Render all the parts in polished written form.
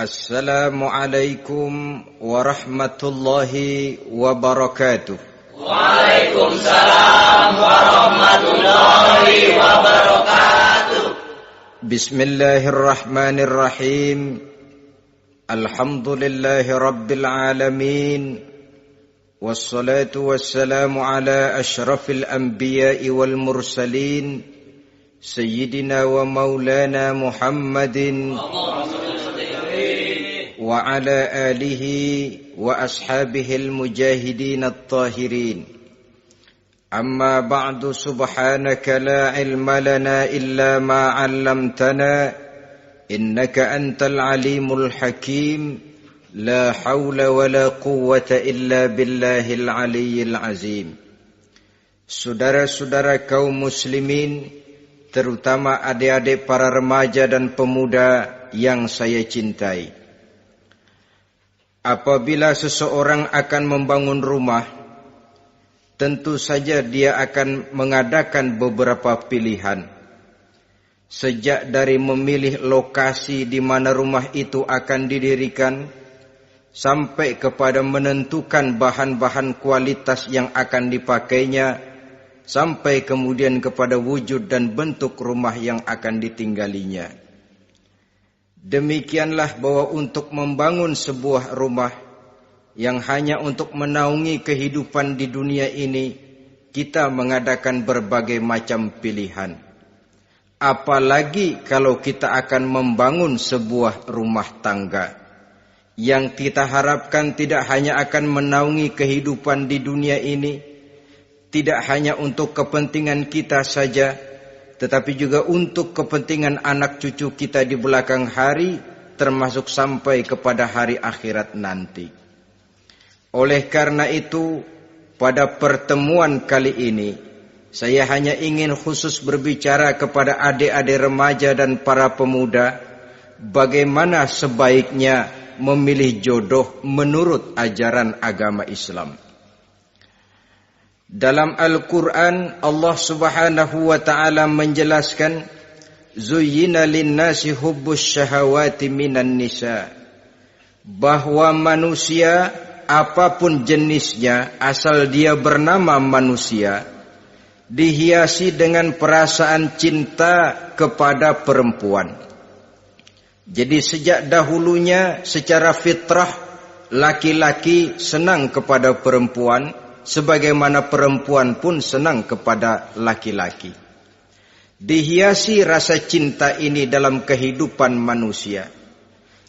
Assalamualaikum warahmatullahi wabarakatuh. Waalaikumsalam warahmatullahi wabarakatuh. Bismillahirrahmanirrahim. Alhamdulillahi rabbil alamin. Wassalatu wassalamu ala ashrafil anbiya'i wal mursalin. Sayyidina wa maulana Muhammadin wa ala alihi wa ashabihil mujahidin at-tahirin. Amma ba'du, subhanaka la ilma lana illa ma 'allamtana innaka antal alimul hakim. La hawla wa la quwwata illa billahil aliyyil azim. Saudara-saudara kaum muslimin, terutama adik-adik para remaja dan pemuda yang saya cintai. Apabila seseorang akan membangun rumah, tentu saja dia akan mengadakan beberapa pilihan. Sejak dari memilih lokasi di mana rumah itu akan didirikan, sampai kepada menentukan bahan-bahan kualitas yang akan dipakainya, sampai kemudian kepada wujud dan bentuk rumah yang akan ditinggalinya. Demikianlah bahwa untuk membangun sebuah rumah yang hanya untuk menaungi kehidupan di dunia ini, kita mengadakan berbagai macam pilihan. Apalagi kalau kita akan membangun sebuah rumah tangga yang kita harapkan tidak hanya akan menaungi kehidupan di dunia ini, tidak hanya untuk kepentingan kita saja, tetapi juga untuk kepentingan anak cucu kita di belakang hari, termasuk sampai kepada hari akhirat nanti. Oleh karena itu, pada pertemuan kali ini, saya hanya ingin khusus berbicara kepada adik-adik remaja dan para pemuda, bagaimana sebaiknya memilih jodoh menurut ajaran agama Islam. Dalam Al-Quran, Allah subhanahu wa ta'ala menjelaskan, Zuyyina linnasi hubbus syahawati minan nisa. Bahwa manusia, apapun jenisnya, asal dia bernama manusia, dihiasi dengan perasaan cinta kepada perempuan. Jadi sejak dahulunya secara fitrah, laki-laki senang kepada perempuan, sebagaimana perempuan pun senang kepada laki-laki. Dihiasi rasa cinta ini dalam kehidupan manusia.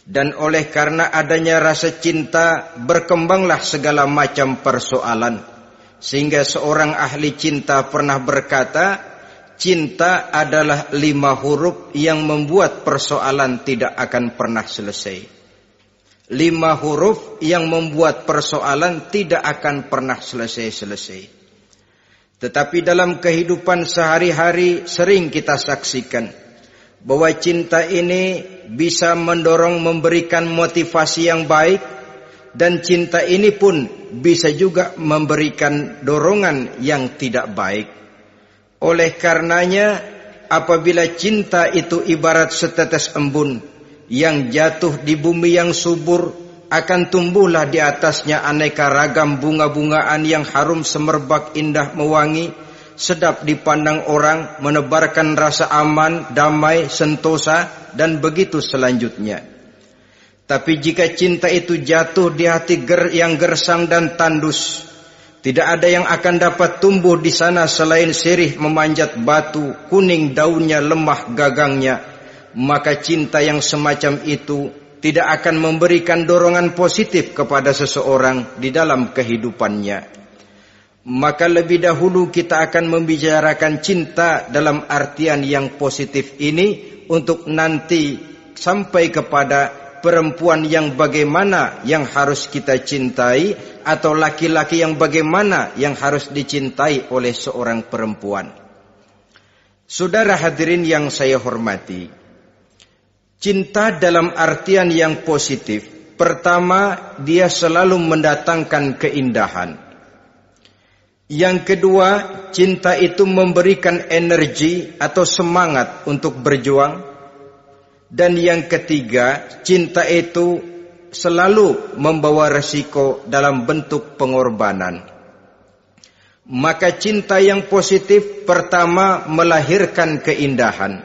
Dan oleh karena adanya rasa cinta, berkembanglah segala macam persoalan. Sehingga seorang ahli cinta pernah berkata, cinta adalah 5 huruf yang membuat persoalan tidak akan pernah selesai. 5 huruf yang membuat persoalan tidak akan pernah selesai-selesai. Tetapi dalam kehidupan sehari-hari sering kita saksikan bahwa cinta ini bisa mendorong, memberikan motivasi yang baik, dan cinta ini pun bisa juga memberikan dorongan yang tidak baik. Oleh karenanya, apabila cinta itu ibarat setetes embun yang jatuh di bumi yang subur, akan tumbuhlah di atasnya aneka ragam bunga-bungaan yang harum semerbak, indah mewangi, sedap dipandang orang, menebarkan rasa aman, damai, sentosa, dan begitu selanjutnya. Tapi jika cinta itu jatuh di hati yang gersang dan tandus, tidak ada yang akan dapat tumbuh di sana selain sirih memanjat batu, kuning daunnya, lemah gagangnya, maka cinta yang semacam itu tidak akan memberikan dorongan positif kepada seseorang di dalam kehidupannya. Maka lebih dahulu kita akan membicarakan cinta dalam artian yang positif ini, untuk nanti sampai kepada perempuan yang bagaimana yang harus kita cintai, atau laki-laki yang bagaimana yang harus dicintai oleh seorang perempuan. Saudara hadirin yang saya hormati, cinta dalam artian yang positif, pertama, dia selalu mendatangkan keindahan. Yang kedua, cinta itu memberikan energi atau semangat untuk berjuang. Dan yang ketiga, cinta itu selalu membawa resiko dalam bentuk pengorbanan. Maka cinta yang positif pertama melahirkan keindahan.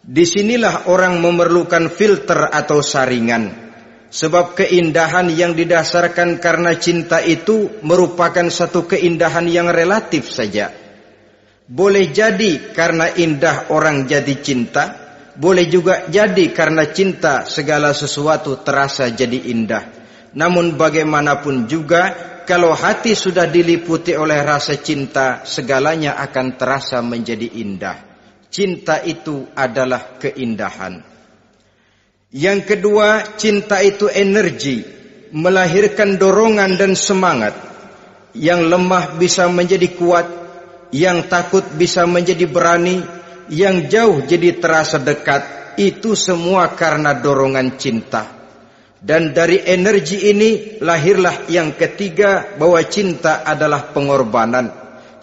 Disinilah orang memerlukan filter atau saringan. Sebab keindahan yang didasarkan karena cinta itu merupakan satu keindahan yang relatif saja. Boleh jadi karena indah orang jadi cinta, boleh juga jadi karena cinta segala sesuatu terasa jadi indah. Namun bagaimanapun juga, kalau hati sudah diliputi oleh rasa cinta, segalanya akan terasa menjadi indah. Cinta itu adalah keindahan. Yang kedua, cinta itu energi, melahirkan dorongan dan semangat. Yang lemah bisa menjadi kuat, yang takut bisa menjadi berani, yang jauh jadi terasa dekat. Itu semua karena dorongan cinta. Dan dari energi ini lahirlah yang ketiga, bahwa cinta adalah pengorbanan.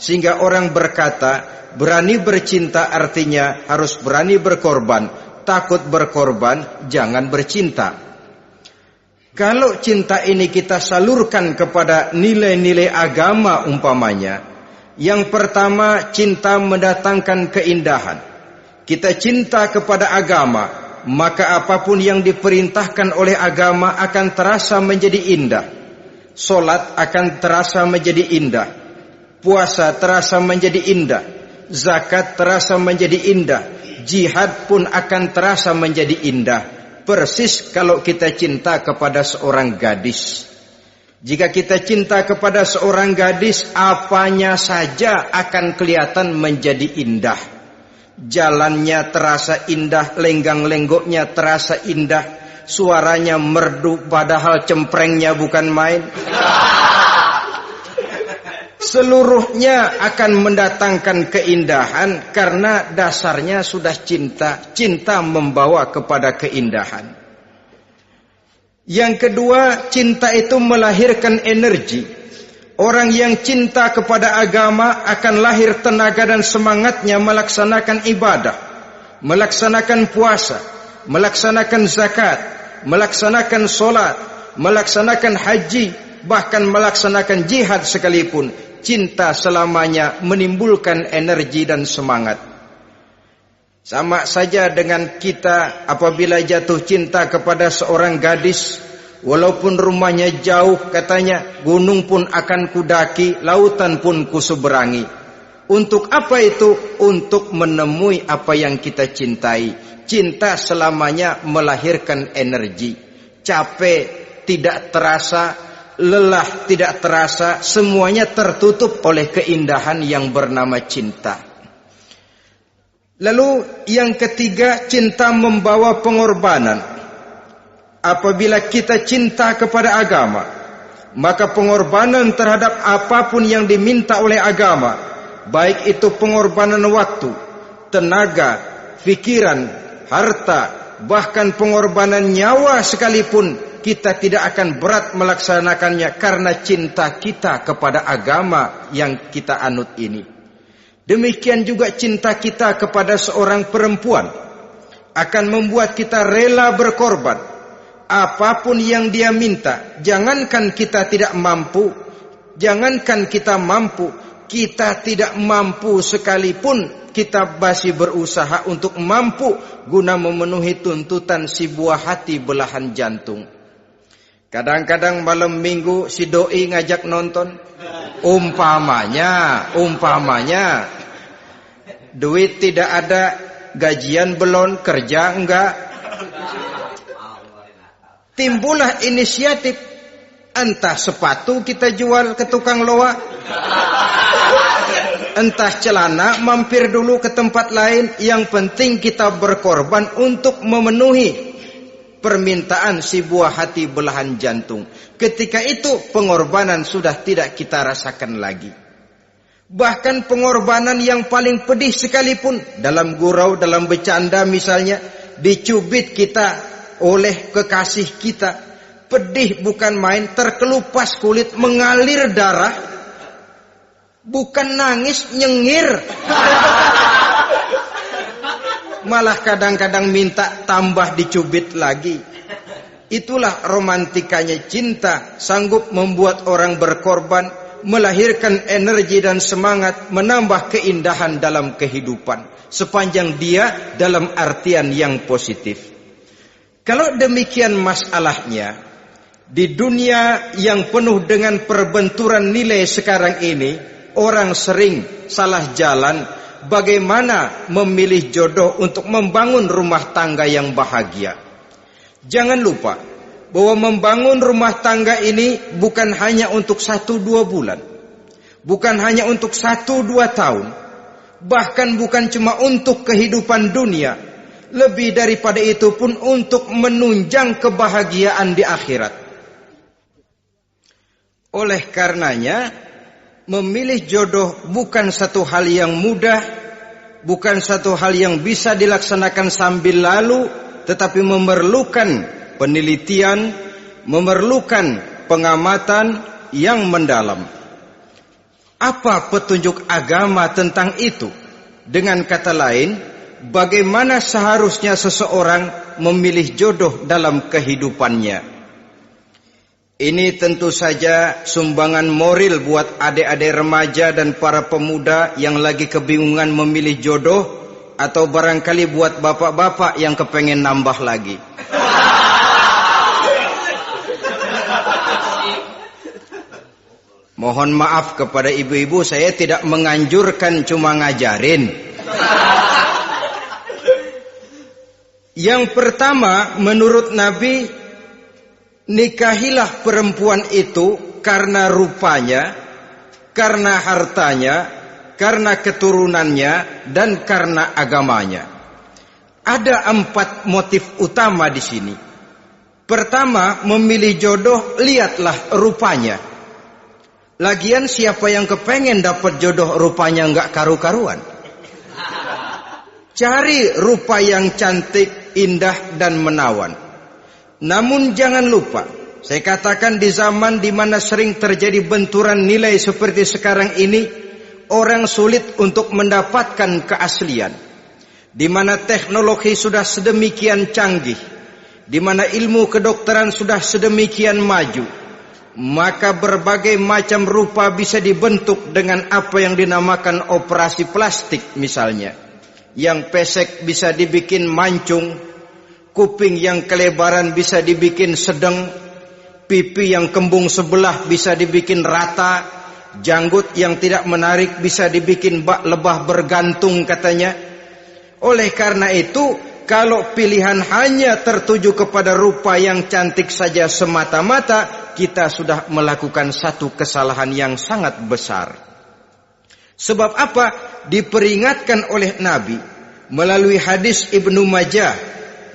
Sehingga orang berkata, berani bercinta artinya harus berani berkorban. Takut berkorban, jangan bercinta. Kalau cinta ini kita salurkan kepada nilai-nilai agama umpamanya, yang pertama, cinta mendatangkan keindahan. Kita cinta kepada agama, maka apapun yang diperintahkan oleh agama akan terasa menjadi indah. Solat akan terasa menjadi indah. Puasa terasa menjadi indah. Zakat terasa menjadi indah. Jihad pun akan terasa menjadi indah. Persis kalau kita cinta kepada seorang gadis. Jika kita cinta kepada seorang gadis, apanya saja akan kelihatan menjadi indah. Jalannya terasa indah, lenggang-lenggoknya terasa indah, suaranya merdu padahal cemprengnya bukan main. Seluruhnya akan mendatangkan keindahan karena dasarnya sudah cinta. Cinta membawa kepada keindahan. Yang kedua, cinta itu melahirkan energi. Orang yang cinta kepada agama akan lahir tenaga dan semangatnya melaksanakan ibadah, melaksanakan puasa, melaksanakan zakat, melaksanakan solat, melaksanakan haji, bahkan melaksanakan jihad sekalipun. Cinta selamanya menimbulkan energi dan semangat. Sama saja dengan kita apabila jatuh cinta kepada seorang gadis, walaupun rumahnya jauh katanya, gunung pun akan kudaki, lautan pun kuseberangi. Untuk apa itu? Untuk menemui apa yang kita cintai. Cinta selamanya melahirkan energi. Capek tidak terasa, lelah tidak terasa, semuanya tertutup oleh keindahan yang bernama cinta. Lalu yang ketiga, cinta membawa pengorbanan. Apabila kita cinta kepada agama, maka pengorbanan terhadap apapun yang diminta oleh agama, baik itu pengorbanan waktu, tenaga, pikiran, harta, bahkan pengorbanan nyawa sekalipun, kita tidak akan berat melaksanakannya karena cinta kita kepada agama yang kita anut ini. Demikian juga cinta kita kepada seorang perempuan akan membuat kita rela berkorban. Apapun yang dia minta, jangankan kita tidak mampu, kita tidak mampu sekalipun, kita masih berusaha untuk mampu guna memenuhi tuntutan si buah hati belahan jantung. Kadang-kadang malam minggu si doi ngajak nonton. Umpamanya duit tidak ada, gajian belum, kerja enggak. Timbullah inisiatif, entah sepatu kita jual ke tukang loa, entah celana mampir dulu ke tempat lain. Yang penting kita berkorban untuk memenuhi permintaan si buah hati belahan jantung. Ketika itu pengorbanan sudah tidak kita rasakan lagi. Bahkan pengorbanan yang paling pedih sekalipun, dalam gurau, dalam bercanda misalnya, dicubit kita oleh kekasih kita, pedih bukan main, terkelupas kulit, mengalir darah, bukan nangis, nyengir. malah kadang-kadang minta tambah dicubit lagi. Itulah romantikanya cinta, sanggup membuat orang berkorban, melahirkan energi dan semangat, menambah keindahan dalam kehidupan, sepanjang dia dalam artian yang positif. Kalau demikian masalahnya, di dunia yang penuh dengan perbenturan nilai sekarang ini, orang sering salah jalan bagaimana memilih jodoh untuk membangun rumah tangga yang bahagia. Jangan lupa bahwa membangun rumah tangga ini bukan hanya untuk 1-2 bulan, bukan hanya untuk 1-2 tahun, bahkan bukan cuma untuk kehidupan dunia, lebih daripada itu pun untuk menunjang kebahagiaan di akhirat. Oleh karenanya, memilih jodoh bukan satu hal yang mudah, bukan satu hal yang bisa dilaksanakan sambil lalu, tetapi memerlukan penelitian, memerlukan pengamatan yang mendalam. Apa petunjuk agama tentang itu? Dengan kata lain, bagaimana seharusnya seseorang memilih jodoh dalam kehidupannya? Ini tentu saja sumbangan moral buat adik-adik remaja dan para pemuda yang lagi kebingungan memilih jodoh, atau barangkali buat bapak-bapak yang kepengen nambah lagi. Mohon maaf kepada ibu-ibu, saya tidak menganjurkan, cuma ngajarin. Yang pertama, menurut Nabi, nikahilah perempuan itu karena rupanya, karena hartanya, karena keturunannya, dan karena agamanya. Ada 4 motif utama di sini. Pertama, memilih jodoh, lihatlah rupanya. Lagian siapa yang kepengen dapat jodoh rupanya nggak karu-karuan? Cari rupa yang cantik, indah, dan menawan. Namun jangan lupa, saya katakan di zaman di mana sering terjadi benturan nilai seperti sekarang ini, orang sulit untuk mendapatkan keaslian. Di mana teknologi sudah sedemikian canggih, di mana ilmu kedokteran sudah sedemikian maju, maka berbagai macam rupa bisa dibentuk dengan apa yang dinamakan operasi plastik misalnya. Yang pesek bisa dibikin mancung, kuping yang kelebaran bisa dibikin sedang, pipi yang kembung sebelah bisa dibikin rata, janggut yang tidak menarik bisa dibikin bak lebah bergantung katanya. Oleh karena itu, kalau pilihan hanya tertuju kepada rupa yang cantik saja semata-mata, kita sudah melakukan satu kesalahan yang sangat besar. Sebab apa? Diperingatkan oleh Nabi melalui hadis Ibnu Majah,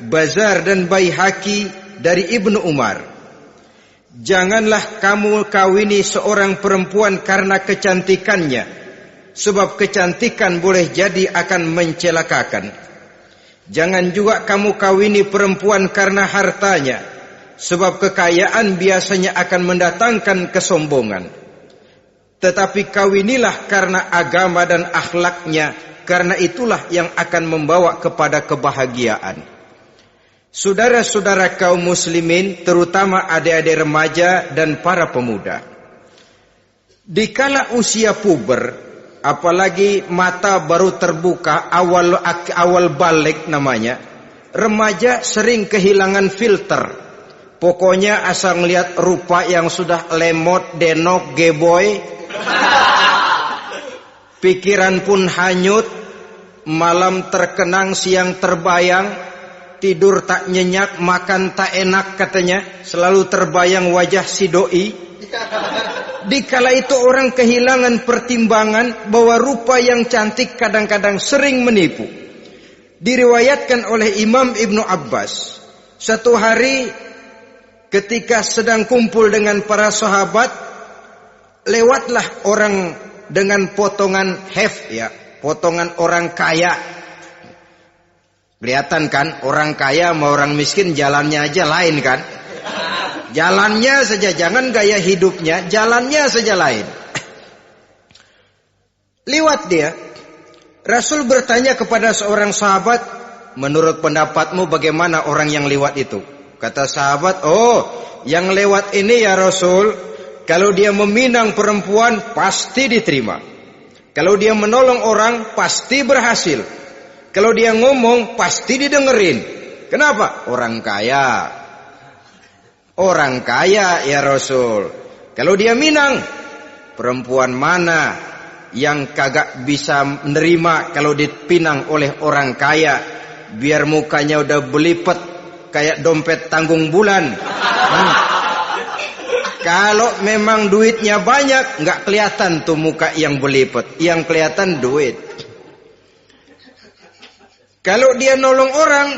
Bazar dan Baihaqi dari Ibnu Umar. Janganlah kamu kawini seorang perempuan karena kecantikannya, sebab kecantikan boleh jadi akan mencelakakan. Jangan juga kamu kawini perempuan karena hartanya, sebab kekayaan biasanya akan mendatangkan kesombongan. Tetapi kawinilah karena agama dan akhlaknya, karena itulah yang akan membawa kepada kebahagiaan. Saudara-saudara kaum muslimin, terutama adik-adik remaja dan para pemuda, dikala usia puber, apalagi mata baru terbuka, awal balik namanya, remaja sering kehilangan filter. Pokoknya asal melihat rupa yang sudah lemot, denok, geboy, pikiran pun hanyut, malam terkenang, siang terbayang, tidur tak nyenyak, makan tak enak katanya, selalu terbayang wajah si doi. Dikala itu orang kehilangan pertimbangan bahwa rupa yang cantik kadang-kadang sering menipu. Diriwayatkan oleh Imam Ibnu Abbas, satu hari ketika sedang kumpul dengan para sahabat, lewatlah orang dengan potongan potongan orang kaya. Kelihatan kan, orang kaya sama orang miskin jalannya aja lain kan. Jalannya saja, jangan gaya hidupnya, jalannya saja lain. Lewat dia, Rasul bertanya kepada seorang sahabat, menurut pendapatmu bagaimana orang yang lewat itu? Kata sahabat, oh, yang lewat ini ya Rasul, kalau dia meminang perempuan pasti diterima. Kalau dia menolong orang pasti berhasil. Kalau dia ngomong pasti didengerin. Kenapa? Orang kaya. Orang kaya ya Rasul. Kalau dia minang, perempuan mana yang kagak bisa menerima kalau dipinang oleh orang kaya? Biar mukanya udah belipet kayak dompet tanggung bulan. Kalau memang duitnya banyak, nggak kelihatan tuh muka yang belipet, yang kelihatan duit. Kalau dia nolong orang,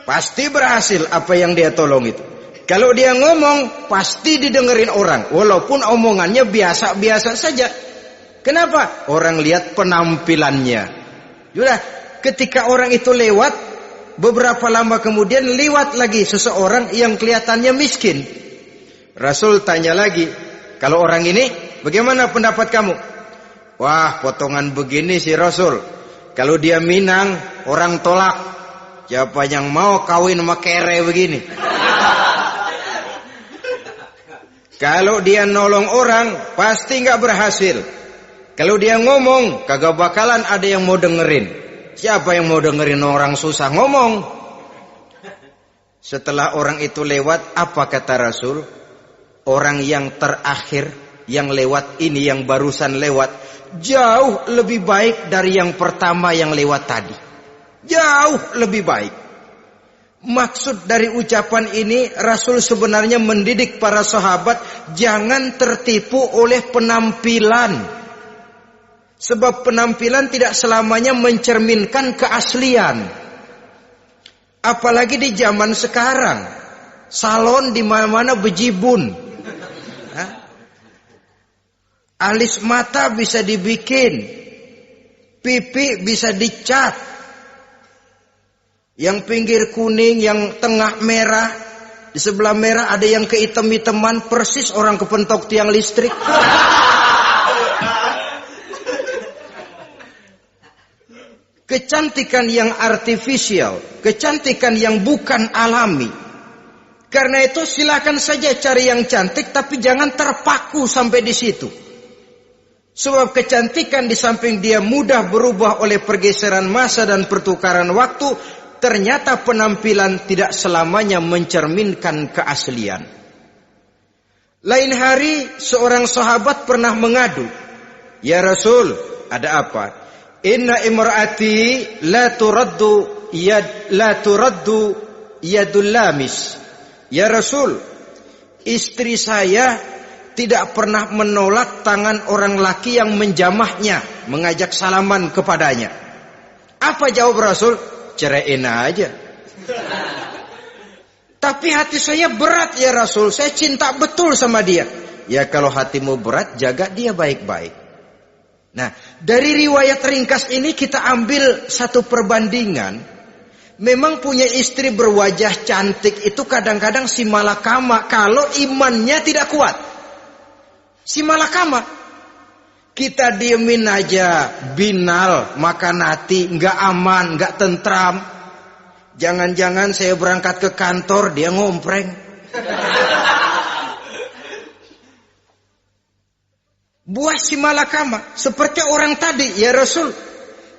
pasti berhasil apa yang dia tolong itu. Kalau dia ngomong, pasti didengerin orang, walaupun omongannya biasa-biasa saja. Kenapa? Orang lihat penampilannya. Sudah, ketika orang itu lewat, beberapa lama kemudian lewat lagi seseorang yang kelihatannya miskin. Rasul tanya lagi, kalau orang ini bagaimana pendapat kamu? Wah, potongan begini sih Rasul. Kalau dia minang, orang tolak. Siapa yang mau kawin sama kere begini? Kalau dia nolong orang, pasti nggak berhasil. Kalau dia ngomong, kagak bakalan ada yang mau dengerin. Siapa yang mau dengerin orang susah ngomong? Setelah orang itu lewat, apa kata Rasul? Orang yang terakhir, yang lewat ini, yang barusan lewat, jauh lebih baik dari yang pertama yang lewat tadi. Jauh lebih baik. Maksud dari ucapan ini, Rasul sebenarnya mendidik para sahabat jangan tertipu oleh penampilan. Sebab penampilan tidak selamanya mencerminkan keaslian. Apalagi di zaman sekarang, salon di mana-mana bejibun. Alis mata bisa dibikin, pipi bisa dicat. Yang pinggir kuning, yang tengah merah, di sebelah merah ada yang kehitam-hitaman, persis orang kepentok tiang listrik. Kecantikan yang artifisial, kecantikan yang bukan alami. Karena itu silakan saja cari yang cantik, tapi jangan terpaku sampai di situ. Sebab kecantikan di samping dia mudah berubah oleh pergeseran masa dan pertukaran waktu, ternyata penampilan tidak selamanya mencerminkan keaslian. Lain hari seorang sahabat pernah mengadu, "Ya Rasul, ada apa? Inna imraati la turaddu yadul lamis." Ya Rasul, istri saya tidak pernah menolak tangan orang laki yang menjamahnya, mengajak salaman kepadanya. Apa jawab Rasul? Ceraiin aja. Tapi hati saya berat ya Rasul, saya cinta betul sama dia. Ya kalau hatimu berat, jaga dia baik-baik. Nah, dari riwayat ringkas ini kita ambil satu perbandingan. Memang punya istri berwajah cantik itu kadang-kadang si malakama kalau imannya tidak kuat. Si malakama. Kita diemin aja, binal, makan hati, nggak aman, nggak tentram. Jangan-jangan saya berangkat ke kantor, dia ngompreng. Buah si malakama seperti orang tadi, ya Rasul.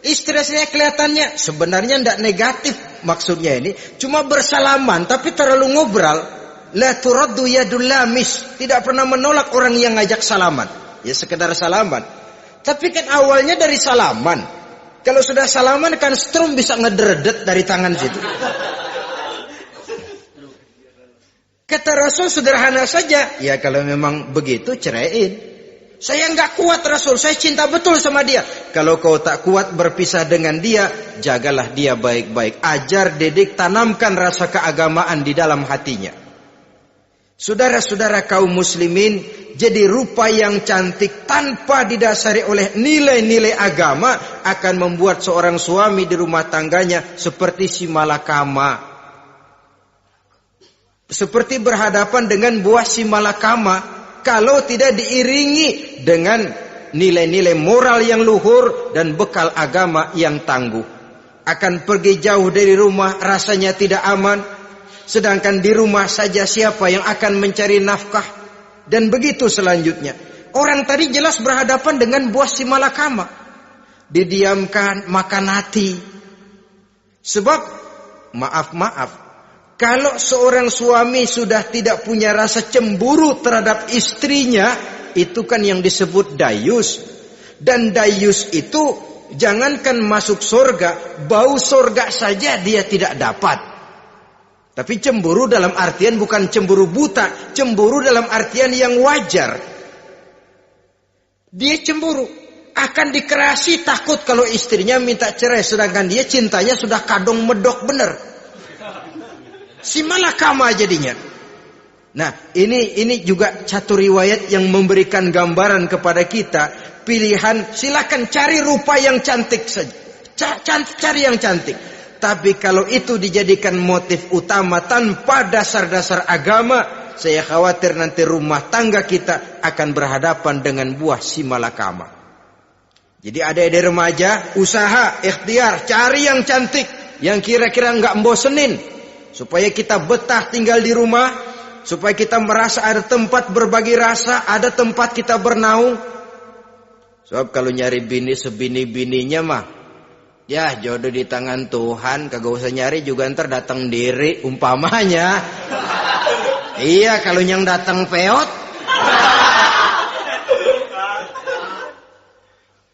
Istri saya kelihatannya sebenarnya tidak negatif maksudnya ini, cuma bersalaman tapi terlalu ngobrol. La turaddu yadul lamis, tidak pernah menolak orang yang ngajak salaman. Ya sekedar salaman. Tapi kan awalnya dari salaman. Kalau sudah salaman kan strum bisa ngederdet dari tangan situ. Kata Rasul sederhana saja, ya kalau memang begitu ceraiin. Saya nggak kuat Rasul, saya cinta betul sama dia. Kalau kau tak kuat berpisah dengan dia, jagalah dia baik-baik. Ajar, didik, tanamkan rasa keagamaan di dalam hatinya. Saudara-saudara kaum muslimin, jadi rupa yang cantik tanpa didasari oleh nilai-nilai agama akan membuat seorang suami di rumah tangganya seperti si malakama. Seperti berhadapan dengan buah si malakama. Kalau tidak diiringi dengan nilai-nilai moral yang luhur dan bekal agama yang tangguh. akan pergi jauh dari rumah rasanya tidak aman. Sedangkan di rumah saja siapa yang akan mencari nafkah? Dan begitu selanjutnya. Orang tadi jelas berhadapan dengan buah si malakama. Didiamkan, makan hati. Sebab, maaf, kalau seorang suami sudah tidak punya rasa cemburu terhadap istrinya, itu kan yang disebut dayus. Dan dayus itu, jangankan masuk surga, bau surga saja dia tidak dapat. Tapi cemburu dalam artian bukan cemburu buta, cemburu dalam artian yang wajar. Dia cemburu, akan dikerasi takut kalau istrinya minta cerai, sedangkan dia cintanya sudah kadung medok bener. Si malakama jadinya. Nah, ini juga satu riwayat yang memberikan gambaran kepada kita. Pilihan, silakan cari rupa yang cantik saja. Cari yang cantik. Tapi kalau itu dijadikan motif utama tanpa dasar-dasar agama, saya khawatir nanti rumah tangga kita akan berhadapan dengan buah si malakama. Jadi adik-adik remaja, usaha, ikhtiar, cari yang cantik, yang kira-kira enggak membosenin, supaya kita betah tinggal di rumah, supaya kita merasa ada tempat berbagi rasa, ada tempat kita bernaung. Sebab kalau nyari bini sebini-bininya mah, ya jodoh di tangan Tuhan, kagak usah nyari juga ntar datang diri umpamanya. Iya, kalau yang datang peot.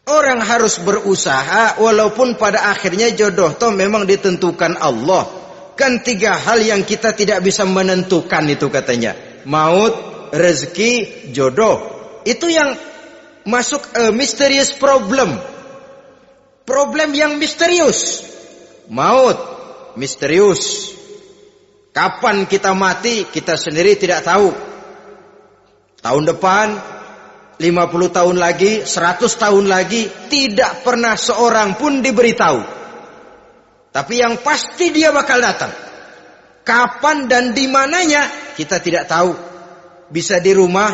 Orang harus berusaha walaupun pada akhirnya jodoh toh memang ditentukan Allah. Kan 3 hal yang kita tidak bisa menentukan itu katanya. Maut, rezeki, jodoh. Itu yang masuk mysterious problem. Problem yang misterius. Maut, misterius. Kapan kita mati, kita sendiri tidak tahu. Tahun depan, 50 tahun lagi, 100 tahun lagi, tidak pernah seorang pun diberitahu. Tapi yang pasti dia bakal datang. Kapan dan di mananya, kita tidak tahu. Bisa di rumah,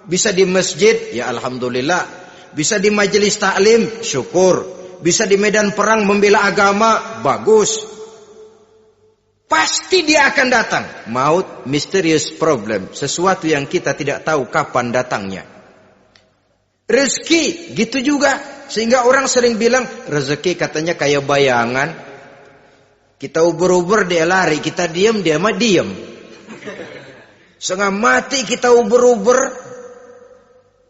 bisa di masjid, ya alhamdulillah. Bisa di majelis taklim, syukur. Bisa di medan perang membela agama, bagus. Pasti dia akan datang. Maut, mysterious problem. Sesuatu yang kita tidak tahu kapan datangnya. Rezeki, gitu juga. Sehingga orang sering bilang, rezeki katanya kayak bayangan. Kita uber-uber, dia lari. Kita diam, dia mah diam. Setengah mati kita uber-uber.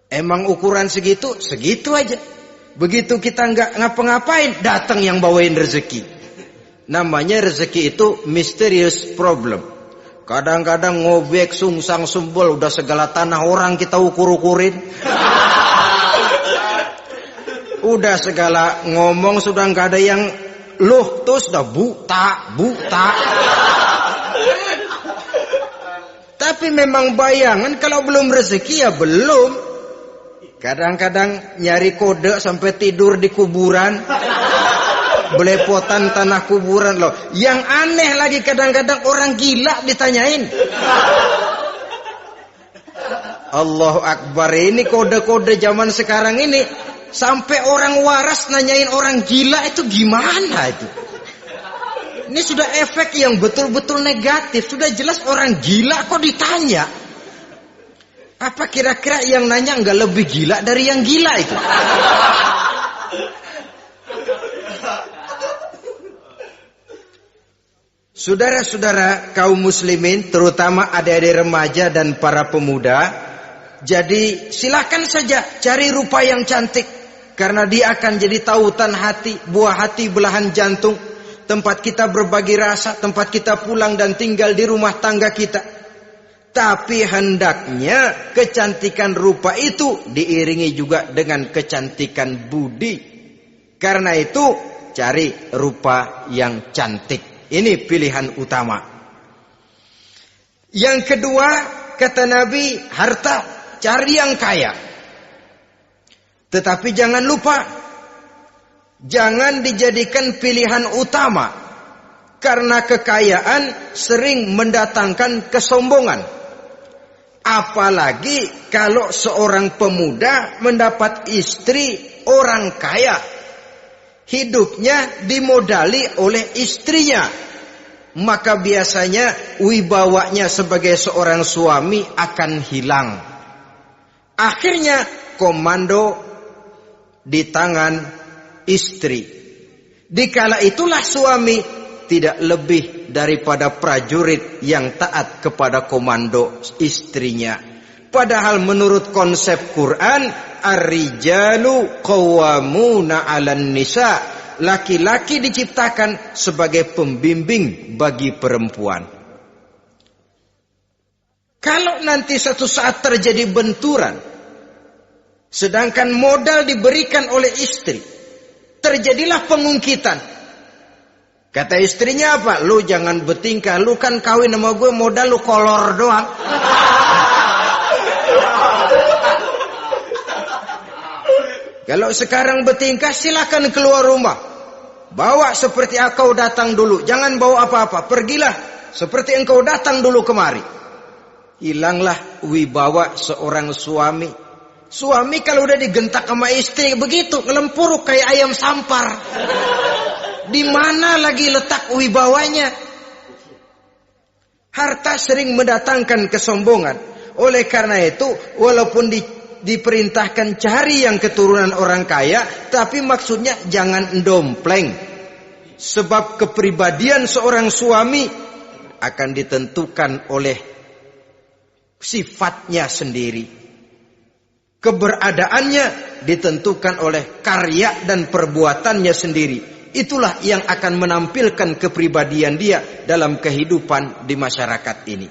Emang ukuran segitu? Segitu aja. Begitu kita nggak ngapa-ngapain, datang yang bawain rezeki. Namanya rezeki itu mysterious problem. Kadang-kadang ngobek, sungsang, sumbul, udah segala tanah orang kita ukur-ukurin. Udah segala ngomong sudah nggak ada yang loh, tuh sudah buta. Tapi memang bayangan, kalau belum rezeki ya belum. Kadang-kadang nyari kode sampai tidur di kuburan. Belepotan tanah kuburan loh. Yang aneh lagi kadang-kadang orang gila ditanyain. Allahu Akbar, ini kode-kode zaman sekarang ini. Sampai orang waras nanyain orang gila itu gimana itu. Ini sudah efek yang betul-betul negatif. Sudah jelas orang gila kok ditanya. Apa kira-kira yang nanya nggak lebih gila dari yang gila itu? Saudara-saudara kaum muslimin, terutama adik-adik remaja dan para pemuda, jadi silakan saja cari rupa yang cantik, karena dia akan jadi tautan hati, buah hati belahan jantung, tempat kita berbagi rasa, tempat kita pulang dan tinggal di rumah tangga kita. Tapi hendaknya kecantikan rupa itu diiringi juga dengan kecantikan budi. Karena itu cari rupa yang cantik. Ini pilihan utama. Yang kedua, kata Nabi, harta, cari yang kaya. Tetapi jangan lupa, jangan dijadikan pilihan utama. Karena kekayaan sering mendatangkan kesombongan. Apalagi kalau seorang pemuda mendapat istri orang kaya. hidupnya dimodali oleh istrinya, maka biasanya wibawanya sebagai seorang suami akan hilang. Akhirnya komando di tangan istri. Dikala itulah suami tidak lebih daripada prajurit yang taat kepada komando istrinya. Padahal menurut konsep Quran, ar-rijalu qawwamuna 'alan nisa, laki-laki diciptakan sebagai pembimbing bagi perempuan. Kalau nanti suatu saat terjadi benturan, sedangkan modal diberikan oleh istri, terjadilah pengungkitan. Kata istrinya apa? Lu jangan bertingkah, lu kan kawin sama gue modal lu kolor doang. Kalau sekarang bertingkah silakan keluar rumah. Bawa seperti engkau datang dulu. Jangan bawa apa-apa. Pergilah seperti engkau datang dulu kemari. Hilanglah wibawa seorang suami. Suami kalau udah digentak sama istri begitu, ngelempuruk kayak ayam sampar. Di mana lagi letak wibawanya? Harta sering mendatangkan kesombongan. Oleh karena itu, walaupun diperintahkan cari yang keturunan orang kaya, tapi maksudnya jangan dompleng. Sebab kepribadian seorang suami akan ditentukan oleh sifatnya sendiri. Keberadaannya ditentukan oleh karya dan perbuatannya sendiri. Itulah yang akan menampilkan kepribadian dia dalam kehidupan di masyarakat ini.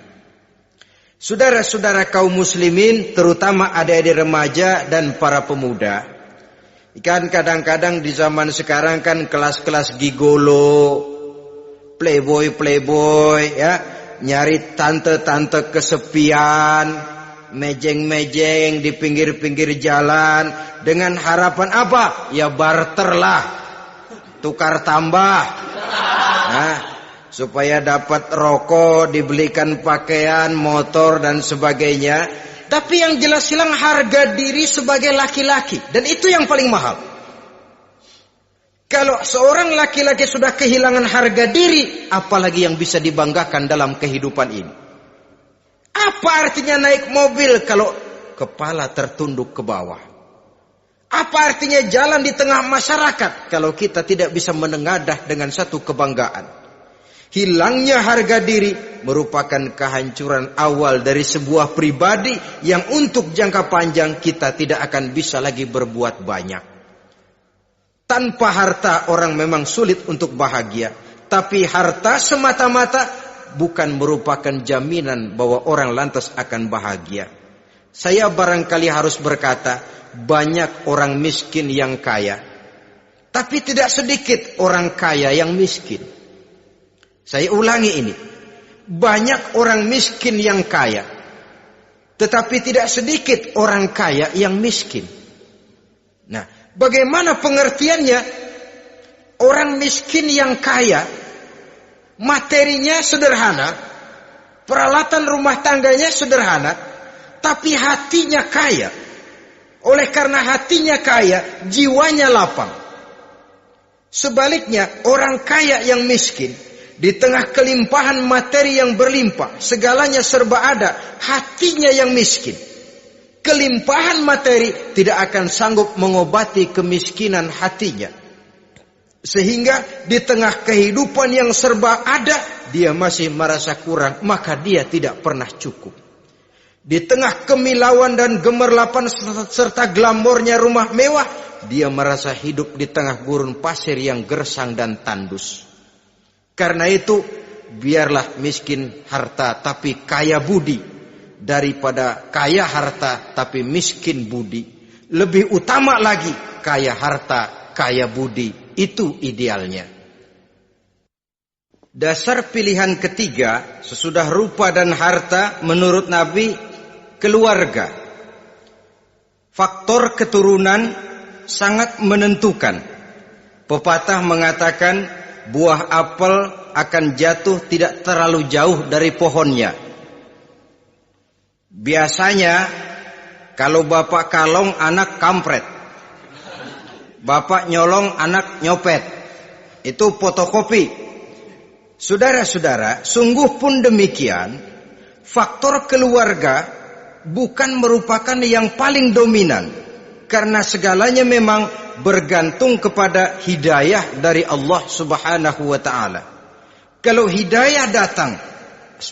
Saudara-saudara kaum muslimin, terutama adik-adik remaja dan para pemuda, kan kadang-kadang di zaman sekarang kan kelas-kelas gigolo, playboy ya, nyari tante-tante kesepian, mejeng-mejeng di pinggir-pinggir jalan dengan harapan apa? Ya barter lah, tukar tambah. Nah, supaya dapat rokok, dibelikan pakaian, motor dan sebagainya. Tapi yang jelas hilang harga diri sebagai laki-laki, dan itu yang paling mahal. Kalau seorang laki-laki sudah kehilangan harga diri, apalagi yang bisa dibanggakan dalam kehidupan ini? Apa artinya naik mobil kalau kepala tertunduk ke bawah? Apa artinya jalan di tengah masyarakat kalau kita tidak bisa menengadah dengan satu kebanggaan? Hilangnya harga diri merupakan kehancuran awal dari sebuah pribadi yang untuk jangka panjang kita tidak akan bisa lagi berbuat banyak. Tanpa harta orang memang sulit untuk bahagia, tapi harta semata-mata bukan merupakan jaminan bahwa orang lantas akan bahagia. Saya barangkali harus berkata, banyak orang miskin yang kaya, tapi tidak sedikit orang kaya yang miskin. Saya ulangi ini. Banyak orang miskin yang kaya, tetapi tidak sedikit orang kaya yang miskin. Nah, bagaimana pengertiannya? Orang miskin yang kaya, materinya sederhana, peralatan rumah tangganya sederhana, tapi hatinya kaya. Oleh karena hatinya kaya, jiwanya lapang. Sebaliknya, orang kaya yang miskin, di tengah kelimpahan materi yang berlimpah, segalanya serba ada, hatinya yang miskin. Kelimpahan materi tidak akan sanggup mengobati kemiskinan hatinya. Sehingga di tengah kehidupan yang serba ada, dia masih merasa kurang, maka dia tidak pernah cukup. Di tengah kemilauan dan gemerlapan serta glamornya rumah mewah, dia merasa hidup di tengah gurun pasir yang gersang dan tandus. Karena itu, biarlah miskin harta tapi kaya budi, daripada kaya harta tapi miskin budi. Lebih utama lagi kaya harta, kaya budi. Itu idealnya. Dasar pilihan ketiga sesudah rupa dan harta menurut Nabi, keluarga. Faktor keturunan sangat menentukan. Pepatah mengatakan, buah apel akan jatuh tidak terlalu jauh dari pohonnya. Biasanya kalau bapak kalong, anak kampret. Bapak nyolong, anak nyopet. Itu fotokopi. Saudara-saudara, sungguh pun demikian, faktor keluarga bukan merupakan yang paling dominan, karena segalanya memang bergantung kepada hidayah dari Allah Subhanahu wa ta'ala. Kalau hidayah datang,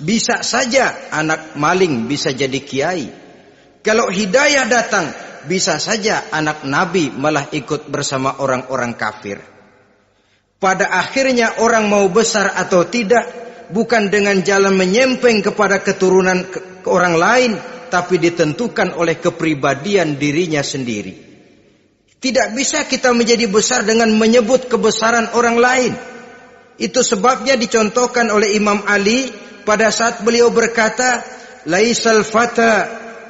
bisa saja anak maling bisa jadi kiai. Kalau hidayah datang, bisa saja anak nabi malah ikut bersama orang-orang kafir. Pada akhirnya orang mau besar atau tidak bukan dengan jalan menyempeng kepada keturunan orang lain, tapi ditentukan oleh kepribadian dirinya sendiri. Tidak bisa kita menjadi besar dengan menyebut kebesaran orang lain. Itu sebabnya dicontohkan oleh Imam Ali pada saat beliau berkata, "Laisal fata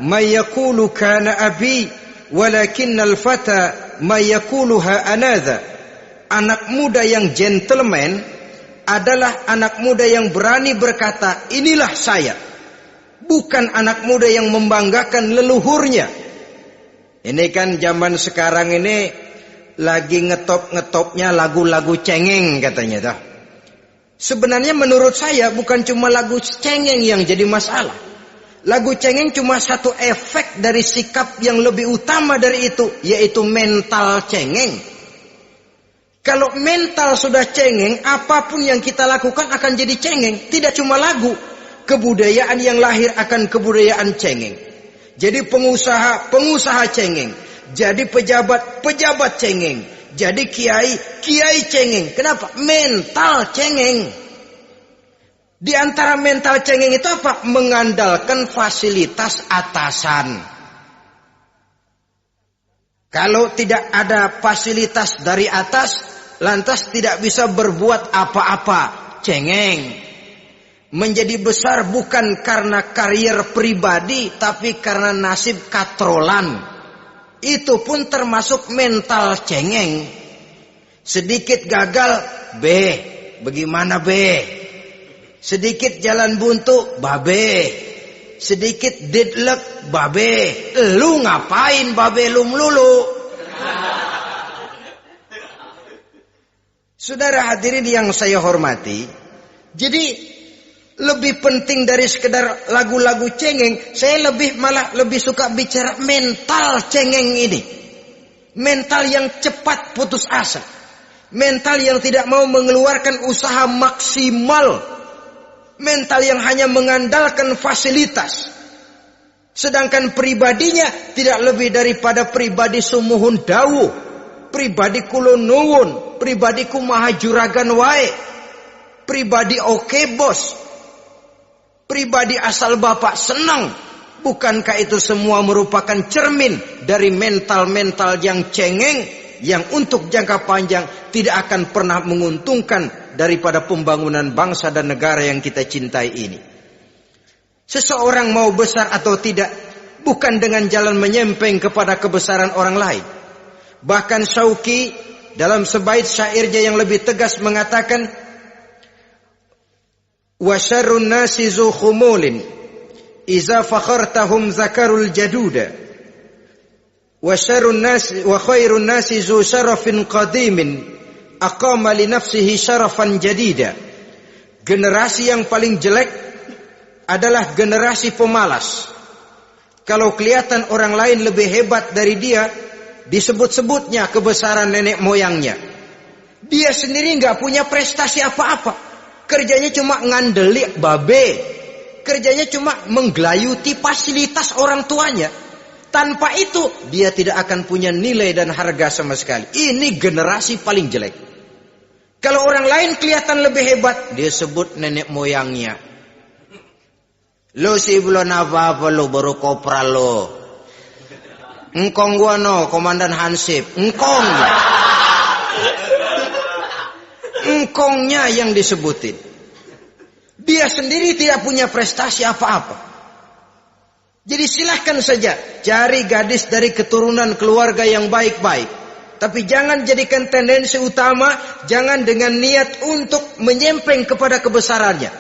may yaqulu kana abi, walakinnal fata may yaquluha anadha." Anak muda yang gentleman adalah anak muda yang berani berkata, "Inilah saya." Bukan anak muda yang membanggakan leluhurnya. Ini kan zaman sekarang ini lagi ngetop-ngetopnya lagu-lagu cengeng katanya dah. Sebenarnya menurut saya bukan cuma lagu cengeng yang jadi masalah. Lagu cengeng cuma satu efek dari sikap yang lebih utama dari itu, yaitu mental cengeng. Kalau mental sudah cengeng, apapun yang kita lakukan akan jadi cengeng. Tidak cuma lagu, kebudayaan yang lahir akan kebudayaan cengeng. Jadi pengusaha cengeng. Jadi pejabat cengeng. Jadi kiai cengeng. Kenapa? Mental cengeng. Di antara mental cengeng itu apa? Mengandalkan fasilitas atasan. Kalau tidak ada fasilitas dari atas, lantas tidak bisa berbuat apa-apa, cengeng. Menjadi besar bukan karena karier pribadi, tapi karena nasib katrolan. Itu pun termasuk mental cengeng. Sedikit gagal, bagaimana sedikit jalan buntu, babe. Sedikit deadlock, babe. Lu ngapain babe lu melulu? Saudara hadirin yang saya hormati, jadi lebih penting dari sekedar lagu-lagu cengeng, saya malah lebih suka bicara mental cengeng ini. Mental yang cepat putus asa. Mental yang tidak mau mengeluarkan usaha maksimal. Mental yang hanya mengandalkan fasilitas. Sedangkan pribadinya tidak lebih daripada pribadi sumuhun dawuh, pribadi kulon nuwun, pribadi kumaha juragan wae, pribadi oke bos, pribadi asal bapak senang. Bukankah itu semua merupakan cermin dari mental-mental yang cengeng, yang untuk jangka panjang tidak akan pernah menguntungkan daripada pembangunan bangsa dan negara yang kita cintai ini. Seseorang mau besar atau tidak bukan dengan jalan menyempeng kepada kebesaran orang lain. Bahkan Syauqi dalam sebaik syairnya yang lebih tegas mengatakan, "Wa syarrun nasi zu khumulin iza fakhartahum zakarul jaduda. Wa syarrun nasi wa khairun nasi zu syarafin qadimin aqama li nafsihi syarafan jadida." Generasi yang paling jelek adalah generasi pemalas. Kalau kelihatan orang lain lebih hebat dari dia, disebut-sebutnya kebesaran nenek moyangnya. Dia sendiri nggak punya prestasi apa-apa. Kerjanya cuma ngandeli babe. Kerjanya cuma menggelayuti fasilitas orang tuanya. Tanpa itu dia tidak akan punya nilai dan harga sama sekali. Ini generasi paling jelek. Kalau orang lain kelihatan lebih hebat, dia sebut nenek moyangnya. Lo sih belum apa-apa lo, baru kopral lo. Engkong gua no, komandan Hansip. Engkongnya yang disebutin. Dia sendiri tidak punya prestasi apa-apa. Jadi silahkan saja cari gadis dari keturunan keluarga yang baik-baik. Tapi jangan jadikan tendensi utama, jangan dengan niat untuk menyempeng kepada kebesarannya.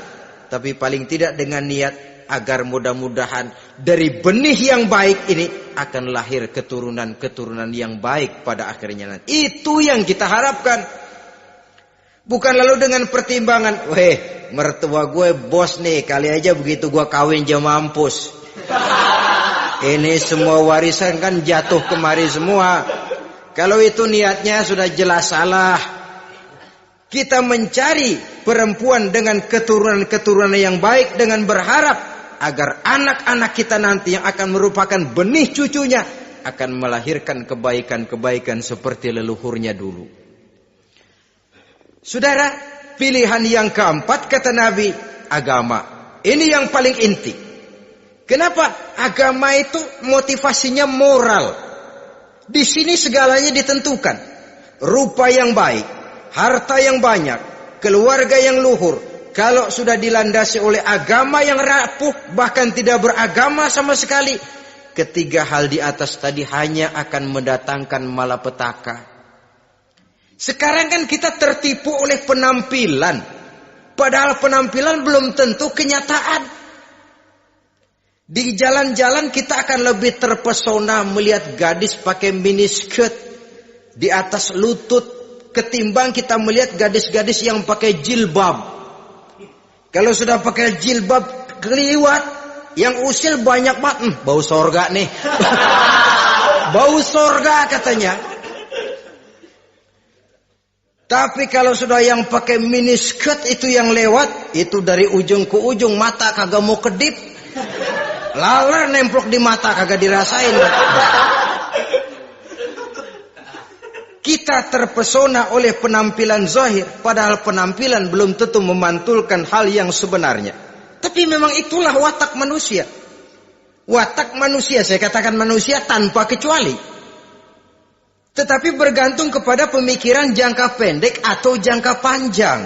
Tapi paling tidak dengan niat agar mudah-mudahan dari benih yang baik ini akan lahir keturunan-keturunan yang baik pada akhirnya nanti. Itu yang kita harapkan. Bukan lalu dengan pertimbangan, mertua gue bos nih, kali aja begitu gue kawin dia mampus. Ini semua warisan kan jatuh kemari semua. Kalau itu niatnya sudah jelas salah. Kita mencari perempuan dengan keturunan-keturunan yang baik dengan berharap agar anak-anak kita nanti yang akan merupakan benih cucunya akan melahirkan kebaikan-kebaikan seperti leluhurnya dulu. Saudara, pilihan yang keempat kata Nabi, agama. Ini yang paling inti. Kenapa? Agama itu motivasinya moral. Di sini segalanya ditentukan. Rupa yang baik, harta yang banyak, keluarga yang luhur. Kalau sudah dilandasi oleh agama yang rapuh, bahkan tidak beragama sama sekali, ketiga hal di atas tadi hanya akan mendatangkan malapetaka. Sekarang kan kita tertipu oleh penampilan, padahal penampilan belum tentu kenyataan. Di jalan-jalan kita akan lebih terpesona melihat gadis pakai miniskirt di atas lutut ketimbang kita melihat gadis-gadis yang pakai jilbab. Kalau sudah pakai jilbab keliwat, yang usil banyak banget, bau sorga nih. Bau sorga katanya. Tapi kalau sudah yang pakai miniskirt itu yang lewat, itu dari ujung ke ujung mata kagak mau kedip. Laler nemplok di mata kagak dirasain. Kita terpesona oleh penampilan zahir, padahal penampilan belum tentu memantulkan hal yang sebenarnya. Tapi memang itulah watak manusia. Watak manusia, saya katakan manusia tanpa kecuali. Tetapi bergantung kepada pemikiran jangka pendek atau jangka panjang.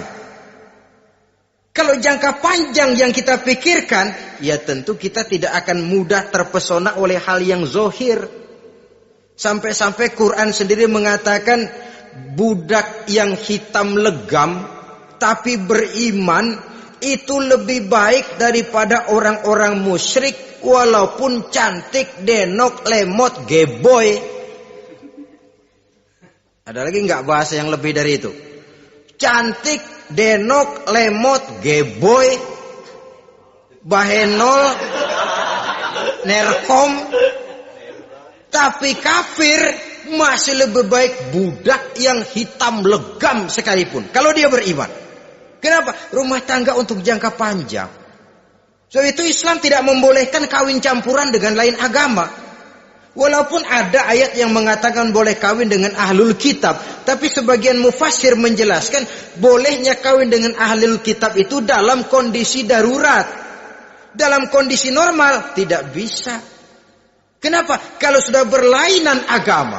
Kalau jangka panjang yang kita pikirkan, ya tentu kita tidak akan mudah terpesona oleh hal yang zahir. Sampai-sampai Quran sendiri mengatakan budak yang hitam legam tapi beriman itu lebih baik daripada orang-orang musyrik walaupun cantik, denok, lemot, geboy. Ada lagi nggak bahasa yang lebih dari itu? Cantik, denok, lemot, geboy, bahenol, nerkom. Tapi kafir masih lebih baik budak yang hitam legam sekalipun. Kalau dia beriman. Kenapa? Rumah tangga untuk jangka panjang. So itu Islam tidak membolehkan kawin campuran dengan lain agama. Walaupun ada ayat yang mengatakan boleh kawin dengan ahlul kitab, tapi sebagian mufassir menjelaskan bolehnya kawin dengan ahlul kitab itu dalam kondisi darurat. Dalam kondisi normal tidak bisa. Kenapa? Kalau sudah berlainan agama,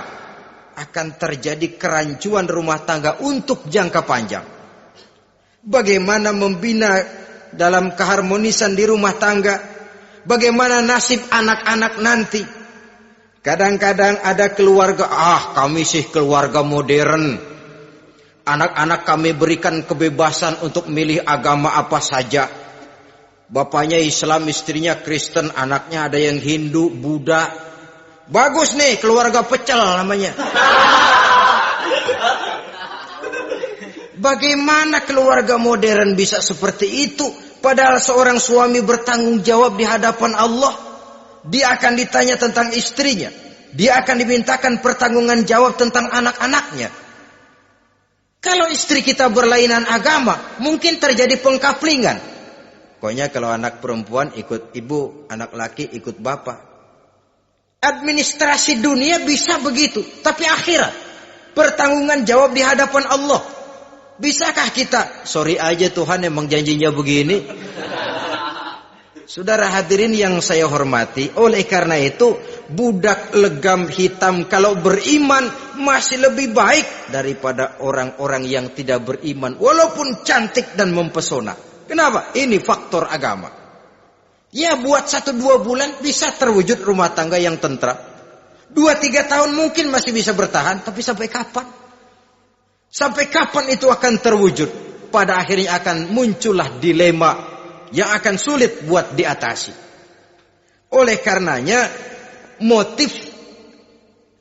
akan terjadi kerancuan rumah tangga untuk jangka panjang. Bagaimana membina dalam keharmonisan di rumah tangga? Bagaimana nasib anak-anak nanti? Kadang-kadang ada keluarga, kami sih keluarga modern. Anak-anak kami berikan kebebasan untuk milih agama apa saja. Bapaknya Islam, istrinya Kristen, anaknya ada yang Hindu, Buddha. Bagus nih, keluarga pecel namanya. Bagaimana keluarga modern bisa seperti itu? Padahal seorang suami bertanggung jawab di hadapan Allah. Dia akan ditanya tentang istrinya. Dia akan dimintakan pertanggungan jawab tentang anak-anaknya. Kalau istri kita berlainan agama, mungkin terjadi pengkaplingan. Pokoknya kalau anak perempuan ikut ibu, anak laki ikut bapak. Administrasi dunia bisa begitu. Tapi akhirat, pertanggungan jawab di hadapan Allah. Bisakah kita? Sorry aja Tuhan emang janjinya begini. Saudara hadirin yang saya hormati, oleh karena itu budak legam hitam kalau beriman masih lebih baik daripada orang-orang yang tidak beriman walaupun cantik dan mempesona. Kenapa? Ini faktor agama. Ya buat 1-2 bulan bisa terwujud rumah tangga yang tentram. 2-3 tahun mungkin masih bisa bertahan, tapi sampai kapan? Sampai kapan itu akan terwujud? Pada akhirnya akan muncullah dilema. yang akan sulit buat diatasi. Oleh karenanya motif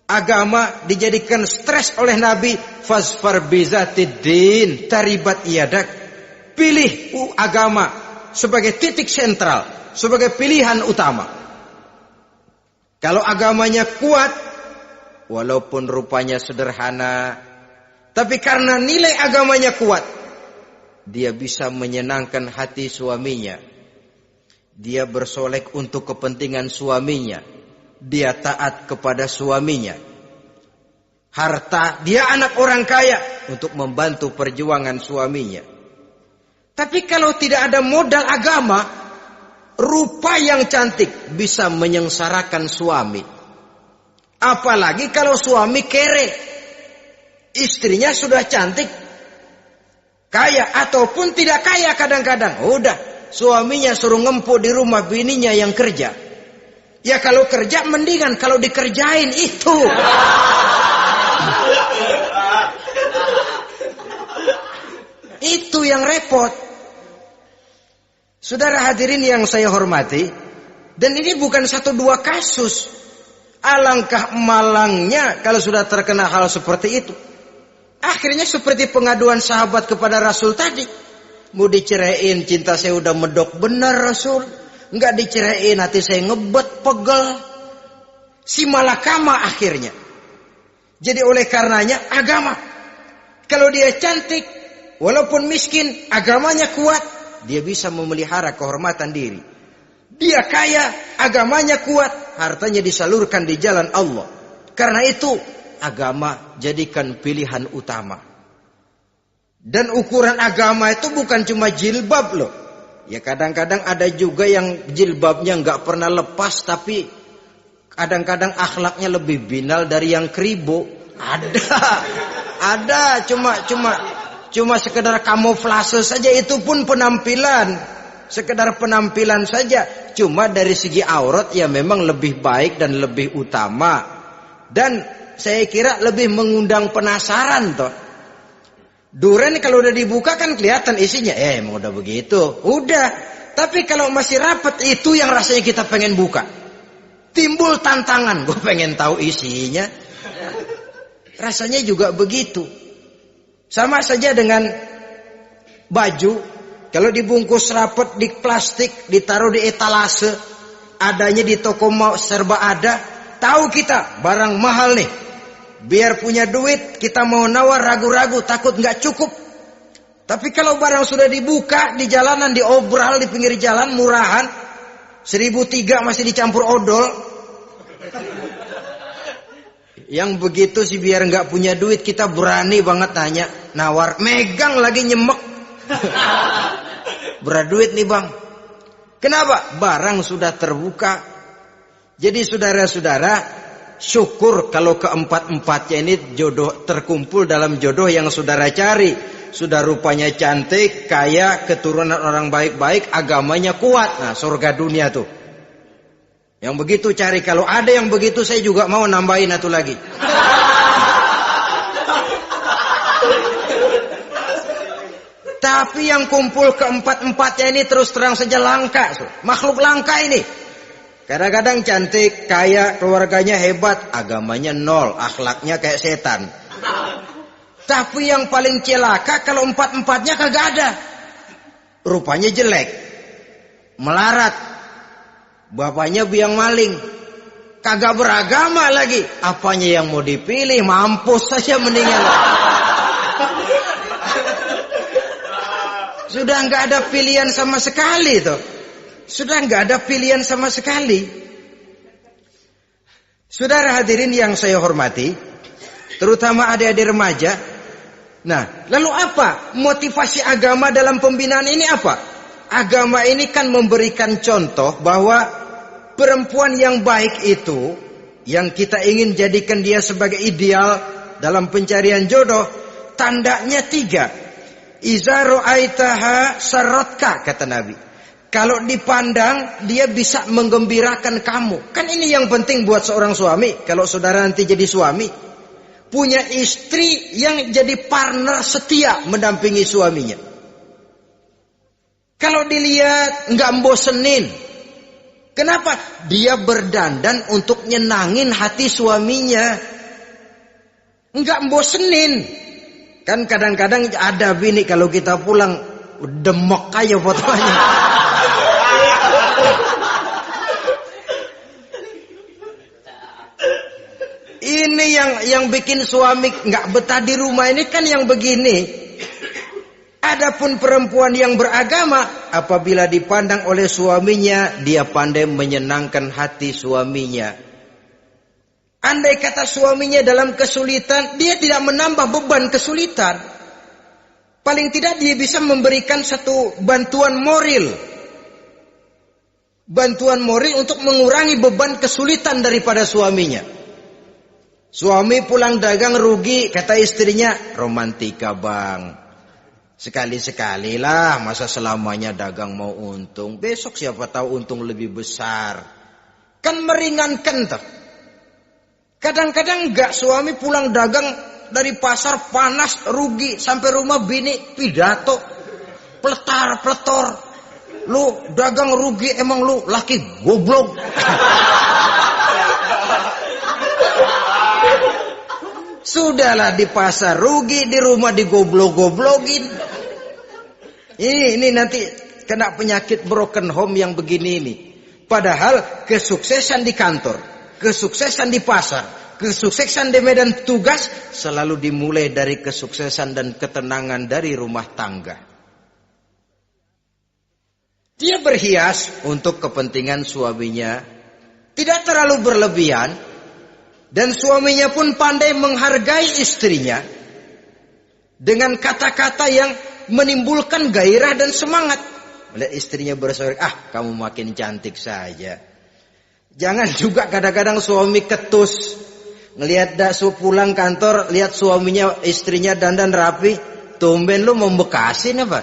agama dijadikan stres oleh Nabi. Fasfar bizatiddin taribat yadak. Pilih agama sebagai titik sentral, sebagai pilihan utama. Kalau agamanya kuat, walaupun rupanya sederhana, tapi karena nilai agamanya kuat, dia bisa menyenangkan hati suaminya. Dia bersolek untuk kepentingan suaminya. Dia taat kepada suaminya. Harta, dia anak orang kaya untuk membantu perjuangan suaminya. Tapi kalau tidak ada modal agama, rupa yang cantik bisa menyengsarakan suami. Apalagi kalau suami kere. Istrinya sudah cantik, kaya ataupun tidak kaya kadang-kadang. Udah, suaminya suruh ngempuk di rumah bininya yang kerja. Ya kalau kerja mendingan kalau dikerjain itu. Itu yang repot. Saudara hadirin yang saya hormati, dan ini bukan 1-2 kasus. Alangkah malangnya kalau sudah terkena hal seperti itu. Akhirnya seperti pengaduan sahabat kepada Rasul tadi. Mau diceraiin, cinta saya udah medok benar Rasul. Enggak diceraiin, hati saya ngebet, pegel. Si malakama akhirnya. Jadi oleh karenanya agama. Kalau dia cantik, walaupun miskin, agamanya kuat, dia bisa memelihara kehormatan diri. Dia kaya, agamanya kuat, hartanya disalurkan di jalan Allah. Karena itu, agama jadikan pilihan utama. Dan ukuran agama itu bukan cuma jilbab loh. Ya kadang-kadang ada juga yang jilbabnya nggak pernah lepas, tapi kadang-kadang akhlaknya lebih binal dari yang kribo. Ada cuma sekedar kamuflase saja, itu pun penampilan. Sekedar penampilan saja. Cuma dari segi aurat ya memang lebih baik dan lebih utama. Dan saya kira lebih mengundang penasaran toh. Duren kalau udah dibuka kan kelihatan isinya. Emang udah begitu. Udah. Tapi kalau masih rapat, itu yang rasanya kita pengen buka. Timbul tantangan. Gue pengen tahu isinya. Rasanya juga begitu. Sama saja dengan baju. Kalau dibungkus rapat di plastik, ditaruh di etalase, adanya di toko mau serba ada. Tahu kita barang mahal nih. Biar punya duit, kita mau nawar ragu-ragu, takut nggak cukup. Tapi kalau barang sudah dibuka di jalanan, diobral di pinggir jalan, murahan, 1.003 masih dicampur odol. Yang begitu sih biar nggak punya duit, kita berani banget tanya, nawar, megang lagi nyemek. Berat duit nih bang. Kenapa? Barang sudah terbuka. Jadi saudara-saudara, syukur kalau keempat-empatnya ini jodoh terkumpul dalam jodoh yang saudara cari. Sudah rupanya cantik, kaya, keturunan orang baik-baik, agamanya kuat. Nah, surga dunia tuh. Yang begitu cari. Kalau ada yang begitu, saya juga mau nambahin satu lagi. Tapi yang kumpul keempat-empatnya ini terus terang saja langka. Makhluk langka ini. Kadang-kadang cantik, kaya, keluarganya hebat, agamanya nol, akhlaknya kayak setan. Tapi yang paling celaka kalau empat-empatnya kagak ada. Rupanya jelek, melarat, bapaknya biang maling, kagak beragama lagi. Apanya yang mau dipilih? Mampus saja mendingan. Sudah nggak ada pilihan sama sekali tuh. Sudah nggak ada pilihan sama sekali. Saudara hadirin yang saya hormati, terutama adik-adik remaja. Nah, lalu apa motivasi agama dalam pembinaan ini apa? Agama ini kan memberikan contoh bahwa perempuan yang baik itu, yang kita ingin jadikan dia sebagai ideal dalam pencarian jodoh, tandanya 3. Iza ra'aitaha sarratka, kata Nabi. Kalau dipandang, dia bisa menggembirakan kamu. Kan ini yang penting buat seorang suami. Kalau saudara nanti jadi suami, punya istri yang jadi partner setia mendampingi suaminya. Kalau dilihat nggak bosenin. Kenapa? Dia berdandan untuk nyenangin hati suaminya. Nggak bosenin. Kan kadang-kadang ada bini kalau kita pulang demek aja fotonya. Ini yang bikin suami nggak betah di rumah ini kan yang begini. Adapun perempuan yang beragama, apabila dipandang oleh suaminya, dia pandai menyenangkan hati suaminya. Andai kata suaminya dalam kesulitan, dia tidak menambah beban kesulitan. Paling tidak dia bisa memberikan satu bantuan moral. Bantuan moral untuk mengurangi beban kesulitan daripada suaminya. Suami pulang dagang rugi, kata istrinya, romantika bang. Sekali-sekali lah, masa selamanya dagang mau untung. Besok siapa tahu untung lebih besar. Kan meringankan tuh. Kadang-kadang enggak, suami pulang dagang dari pasar panas, rugi. Sampai rumah bini pidato. Pletar-pletor. Lu dagang rugi, emang lu laki goblok. Sudahlah di pasar rugi, di rumah digoblok-goblokin. Ini nanti kena penyakit broken home yang begini ini. Padahal kesuksesan di kantor, kesuksesan di pasar, kesuksesan di medan tugas selalu dimulai dari kesuksesan dan ketenangan dari rumah tangga. Dia berhias untuk kepentingan suaminya, tidak terlalu berlebihan. Dan suaminya pun pandai menghargai istrinya dengan kata-kata yang menimbulkan gairah dan semangat. Melihat istrinya bersorak, kamu makin cantik saja. Jangan juga kadang-kadang suami ketus. Ngelihat daksu pulang kantor, lihat suaminya, istrinya dandan rapi. Tumben lu mau bekasin apa?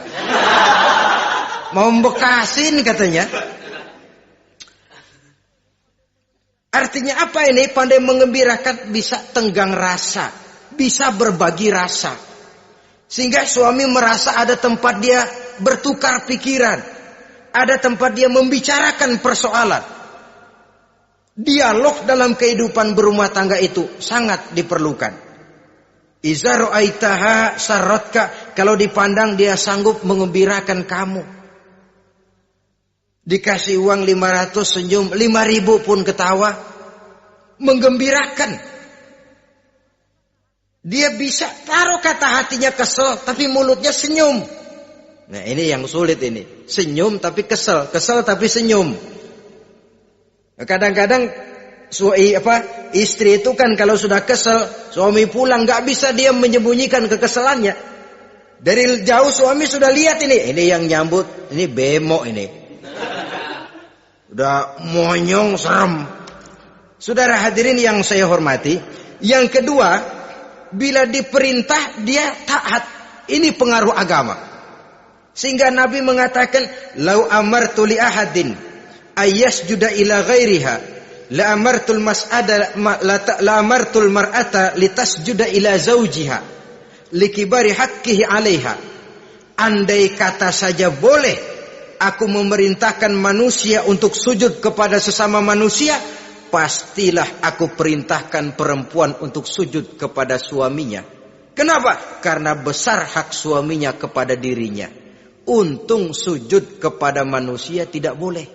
Mau bekasin katanya. Artinya apa ini? Pandai mengembirakan, bisa tenggang rasa, bisa berbagi rasa. Sehingga suami merasa ada tempat dia bertukar pikiran, ada tempat dia membicarakan persoalan. Dialog dalam kehidupan berumah tangga itu sangat diperlukan. Iza ra'aitaha sarratka, kalau dipandang dia sanggup mengembirakan kamu. Dikasih uang 500 senyum, 5.000 pun ketawa. Menggembirakan. Dia bisa taruh kata hatinya kesel, tapi mulutnya senyum. Nah ini yang sulit ini. Senyum tapi kesel, kesel tapi senyum. Kadang-kadang istri itu kan kalau sudah kesel, suami pulang gak bisa dia menyembunyikan kekesalannya. Dari jauh suami sudah lihat ini yang nyambut, ini bemo ini. Udah monyong, serem. Saudara hadirin yang saya hormati, yang kedua, bila diperintah dia taat. Ini pengaruh agama. Sehingga Nabi mengatakan, "Lau amartu li ahadin ayyasjuda ila ghairiha, la amartul mar'ata litasjuda ila zawjiha, likibari haqqihi 'alaiha." Andai kata saja boleh aku memerintahkan manusia untuk sujud kepada sesama manusia, pastilah aku perintahkan perempuan untuk sujud kepada suaminya. Kenapa? Karena besar hak suaminya kepada dirinya. Untung sujud kepada manusia tidak boleh.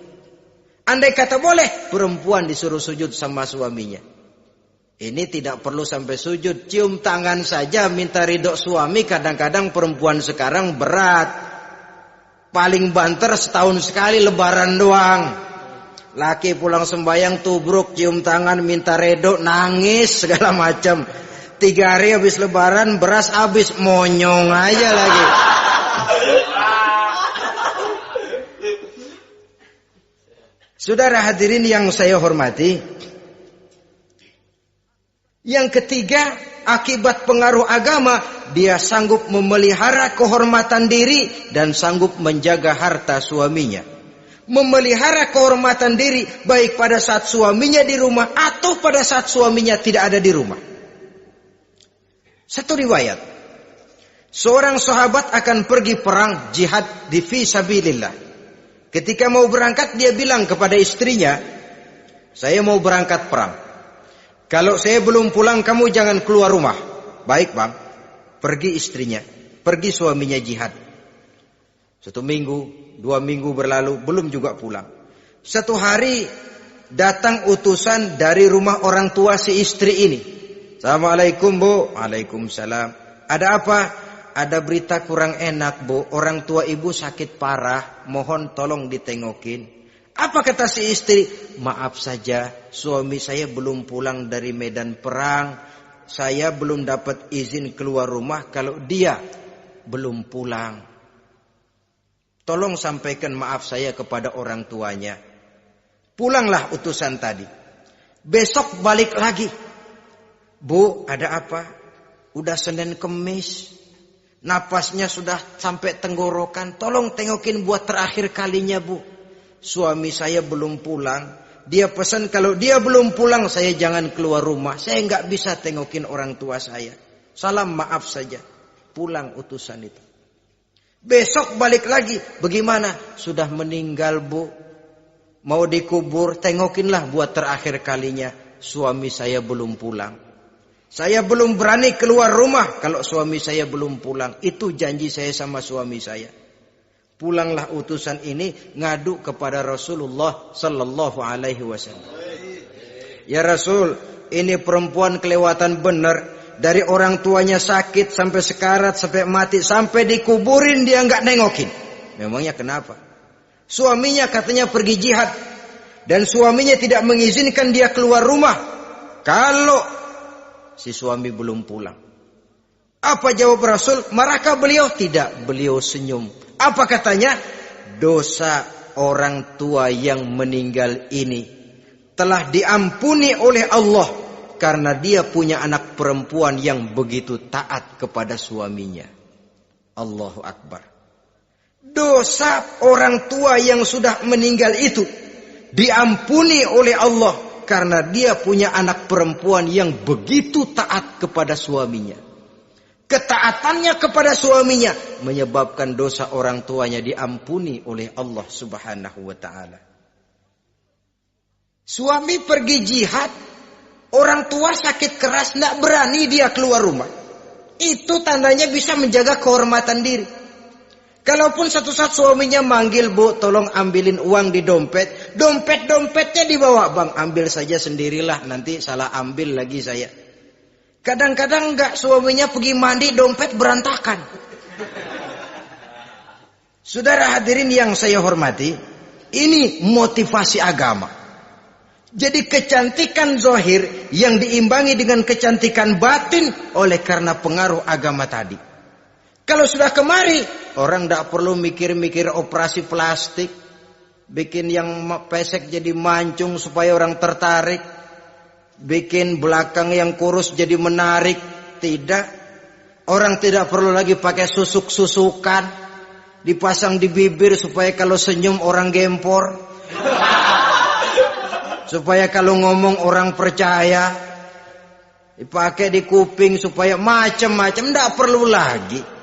Andai kata boleh, perempuan disuruh sujud sama suaminya. Ini tidak perlu sampai sujud, cium tangan saja minta ridho suami. Kadang-kadang perempuan sekarang berat. Paling banter setahun sekali lebaran doang. Laki pulang sembahyang tubruk, cium tangan minta redo, nangis segala macam. 3 hari habis lebaran beras habis, monyong aja lagi. Saudara hadirin yang saya hormati, yang ketiga, akibat pengaruh agama, dia sanggup memelihara kehormatan diri dan sanggup menjaga harta suaminya. Memelihara kehormatan diri baik pada saat suaminya di rumah atau pada saat suaminya tidak ada di rumah. Satu riwayat, Seorang sahabat akan pergi perang jihad di fi sabilillah. Ketika mau berangkat dia bilang kepada istrinya, saya mau berangkat perang. Kalau saya belum pulang kamu jangan keluar rumah. Baik bang. Pergi istrinya, pergi suaminya jihad. 1 minggu, 2 minggu berlalu belum juga pulang. Satu hari datang utusan dari rumah orang tua si istri ini. Assalamualaikum bu. Waalaikumsalam. Ada apa? Ada berita kurang enak bu. Orang tua ibu sakit parah. Mohon tolong ditengokin. Apa kata si istri? Maaf saja, suami saya belum pulang dari medan perang. Saya belum dapat izin keluar rumah kalau dia belum pulang. Tolong sampaikan maaf saya kepada orang tuanya. Pulanglah utusan tadi. Besok balik lagi. Bu, ada apa? Udah Senin Kemis. Napasnya sudah sampai tenggorokan. Tolong tengokin buat terakhir kalinya bu. Suami saya belum pulang. Dia pesan kalau dia belum pulang saya jangan keluar rumah. Saya nggak bisa tengokin orang tua saya. Salam maaf saja. Pulang utusan itu. Besok balik lagi. Bagaimana? Sudah meninggal bu. Mau dikubur. Tengokinlah buat terakhir kalinya. Suami saya belum pulang. Saya belum berani keluar rumah kalau suami saya belum pulang. Itu janji saya sama suami saya. Pulanglah utusan ini ngadu kepada Rasulullah sallallahu alaihi wasallam. Ya Rasul, ini perempuan kelewatan benar. Dari orang tuanya sakit sampai sekarat, sampai mati, sampai dikuburin dia nggak nengokin. Memangnya kenapa? Suaminya katanya pergi jihad. Dan suaminya tidak mengizinkan dia keluar rumah. Kalau si suami belum pulang. Apa jawab Rasul? Marahkah beliau? Tidak, beliau senyum. Apa katanya? Dosa orang tua yang meninggal ini telah diampuni oleh Allah karena dia punya anak perempuan yang begitu taat kepada suaminya. Allahu Akbar. Dosa orang tua yang sudah meninggal itu diampuni oleh Allah karena dia punya anak perempuan yang begitu taat kepada suaminya. Ketaatannya kepada suaminya menyebabkan dosa orang tuanya diampuni oleh Allah Subhanahu wa ta'ala. Suami pergi jihad, orang tua sakit keras, tidak berani dia keluar rumah. Itu tandanya bisa menjaga kehormatan diri. Kalaupun satu saat suaminya manggil, bu tolong ambilin uang di dompet. Dompetnya dibawa, bang ambil saja sendirilah, nanti salah ambil lagi saya. Kadang-kadang enggak, suaminya pergi mandi, dompet berantakan. Saudara hadirin yang saya hormati, ini motivasi agama. Jadi kecantikan zahir yang diimbangi dengan kecantikan batin oleh karena pengaruh agama tadi. Kalau sudah kemari, orang tidak perlu mikir-mikir operasi plastik, bikin yang pesek jadi mancung supaya orang tertarik, bikin belakang yang kurus jadi menarik. Tidak. Orang tidak perlu lagi pakai susuk-susukan, dipasang di bibir supaya kalau senyum orang gempor, supaya kalau ngomong orang percaya, dipakai di kuping supaya macam-macam. Tidak perlu lagi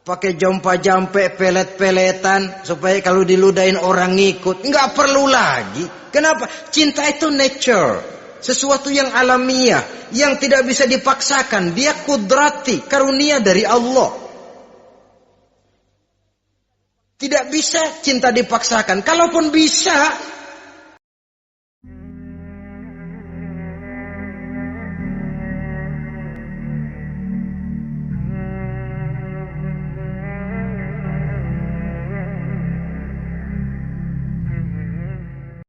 pakai jompa-jampe, pelet-peletan supaya kalau diludahin orang ngikut. Enggak perlu lagi. Kenapa? Cinta itu nature, sesuatu yang alamiah, yang tidak bisa dipaksakan. Dia kudrati, karunia dari Allah. Tidak bisa cinta dipaksakan. Kalaupun bisa,